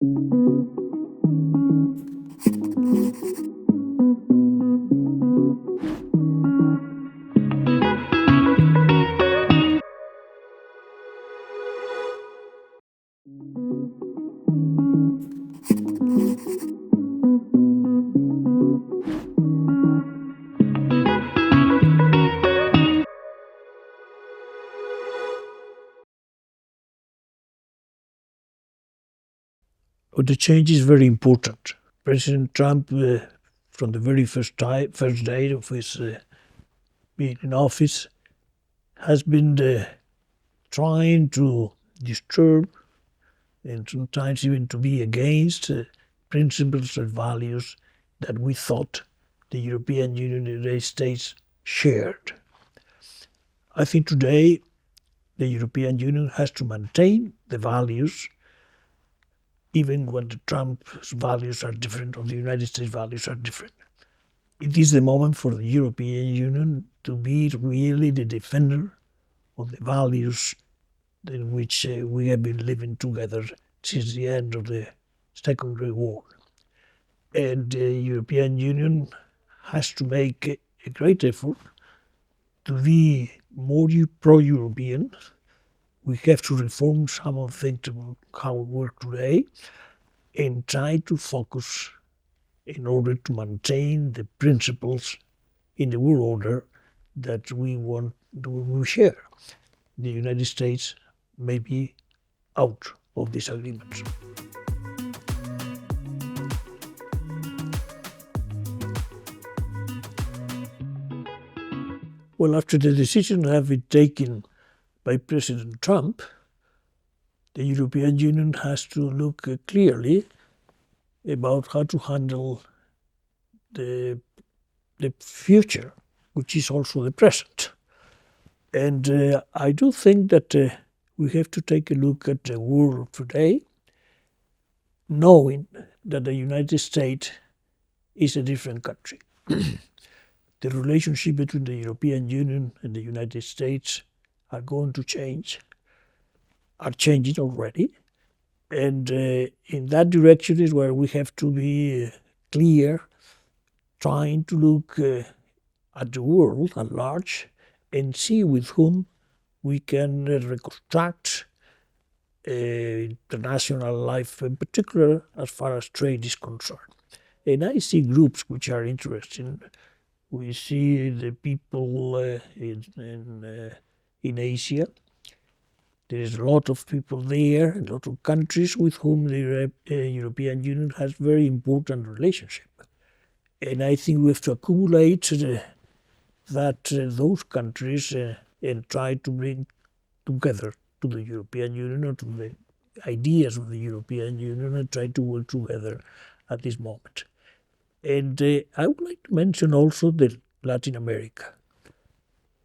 But the change is very important. President Trump, from the very first day of his being in office, has been trying to disturb and sometimes even to be against principles and values that we thought the European Union and the United States shared. I think today the European Union has to maintain the values even when the Trump's values are different or the United States values are different. It is the moment for the European Union to be really the defender of the values in which we have been living together since the end of the Second World War. And the European Union has to make a great effort to be more pro-European. We have to reform some of the things about how we work today and try to focus in order to maintain the principles in the world order that we share. The United States may be out of this agreement. Well, after the decision have been taken by President Trump, the European Union has to look clearly about how to handle the future, which is also the present. And I do think that we have to take a look at the world today, knowing that the United States is a different country. The relationship between the European Union and the United States are going to change, are changing already. And in that direction is where we have to be clear, trying to look at the world at large and see with whom we can reconstruct international life, in particular as far as trade is concerned. And I see groups which are interesting. We see the people in Asia. There is a lot of people there, a lot of countries with whom the European Union has very important relationship. And I think we have to accumulate those countries and try to bring together to the European Union or to the ideas of the European Union and try to work together at this moment. And I would like to mention also Latin America.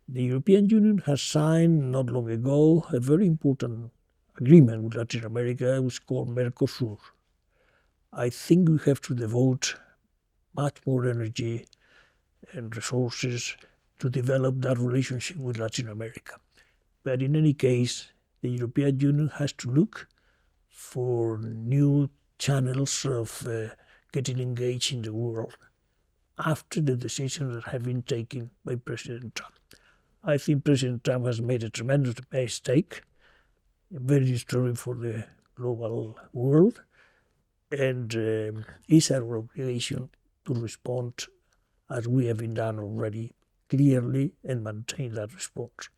The European Union has signed not long ago a very important agreement with Latin America. It was called Mercosur. I think we have to devote much more energy and resources to develop that relationship with Latin America. But in any case, the European Union has to look for new channels of getting engaged in the world after the decisions that have been taken by President Trump. I think President Trump has made a tremendous mistake, very disturbing for the global world, and it's our obligation to respond as we have been done already clearly and maintain that response.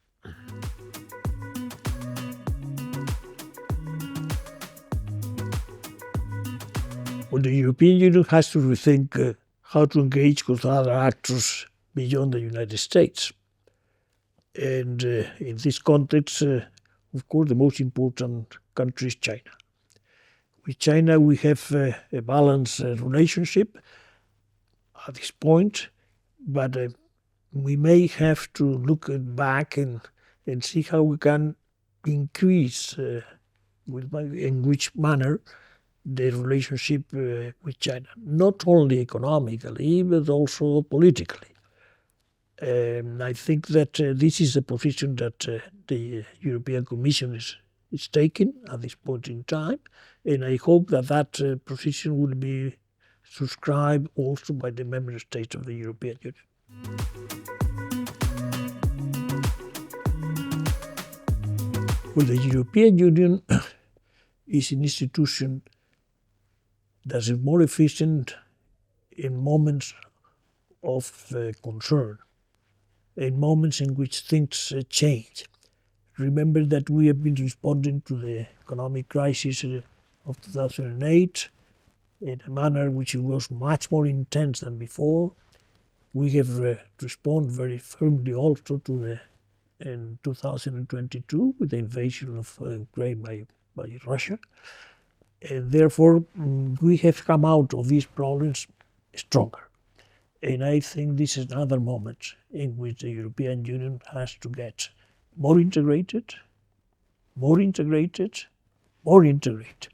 Well, the European Union has to rethink how to engage with other actors beyond the United States. And in this context, of course, the most important country is China. With China, we have a balanced relationship at this point, but we may have to look back and see how we can increase, in which manner, the relationship with China, not only economically, but also politically. I think that this is a position that the European Commission is is taken at this point in time, and I hope that that position will be subscribed also by the member states of the European Union. Well, the European Union is an institution that is more efficient in moments of concern, in moments in which things change. Remember that we have been responding to the economic crisis of 2008 in a manner which was much more intense than before. We have responded very firmly also to the in 2022 with the invasion of Ukraine by Russia. And therefore, we have come out of these problems stronger. And I think this is another moment in which the European Union has to get more integrated, more integrated, more integrated.